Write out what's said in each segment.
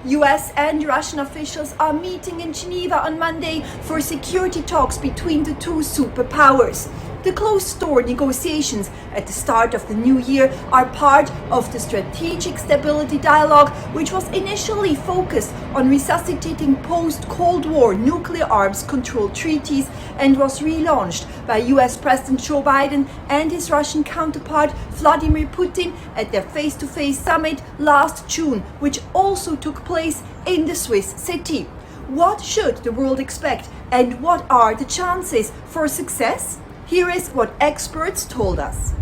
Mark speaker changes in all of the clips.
Speaker 1: U.S. and Russian officials are meeting in Geneva on Monday for security talks between the two superpowers. The closed-door negotiations at the start of the new year are part of the strategic stability dialogue, which was initially focused on resuscitating post-Cold War nuclear arms control treaties and was relaunched by U.S. President Joe Biden and his Russian counterpart Vladimir Putin at their face-to-face summit last June, which also took place in the Swiss city. What should the world expect, and what are the chances for success? Here is what experts told us.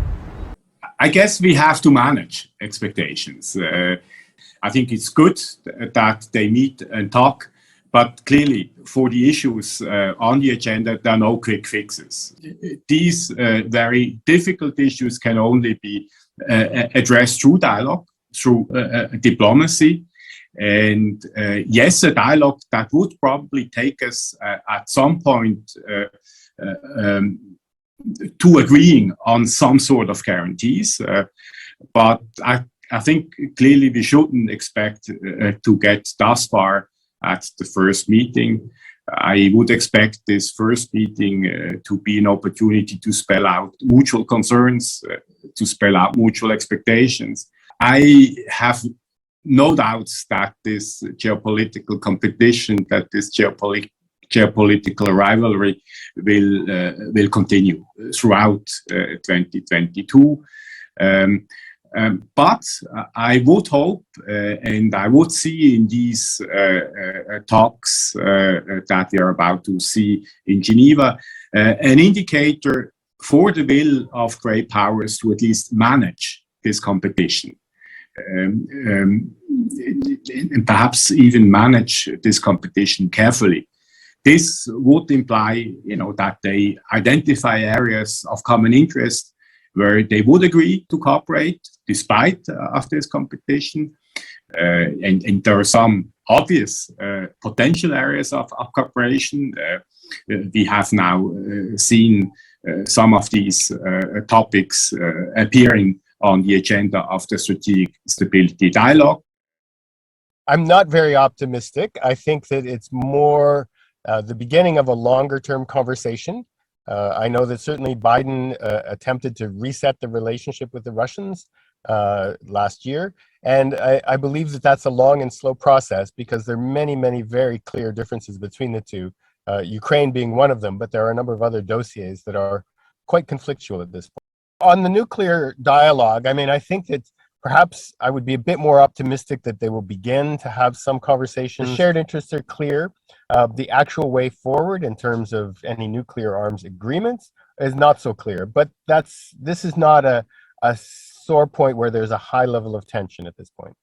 Speaker 2: I guess we have to manage expectations. I think it's good that they meet and talk, but clearly for the issues on the agenda, there are no quick fixes. These very difficult issues can only be addressed through dialogue, through diplomacy. And yes, a dialogue that would probably take us at some point to agreeing on some sort of guarantees. But I think clearly we shouldn't expect to get thus far at the first meeting. I would expect this first meeting to be an opportunity to spell out mutual concerns, to spell out mutual expectations. I have no doubts that this geopolitical competition, that this geopolitical rivalry will continue throughout 2022. But I would hope, and I would see in these talks that we are about to see in Geneva, an indicator for the will of great powers to at least manage this competition. And perhaps even manage this competition carefully. This would imply, that they identify areas of common interest where they would agree to cooperate despite of this competition. And there are some obvious potential areas of cooperation. We have now seen some of these topics appearing on the agenda of the strategic stability dialogue.
Speaker 3: I'm not very optimistic. I think that it's more the beginning of a longer-term conversation. I know that certainly Biden attempted to reset the relationship with the Russians last year, and I believe that that's a long and slow process because there are many, many very clear differences between the two, Ukraine being one of them, but there are a number of other dossiers that are quite conflictual at this point. On the nuclear dialogue, I think that perhaps I would be a bit more optimistic that they will begin to have some conversations. The shared interests are clear. The actual way forward in terms of any nuclear arms agreements is not so clear. But this is not a sore point where there's a high level of tension at this point.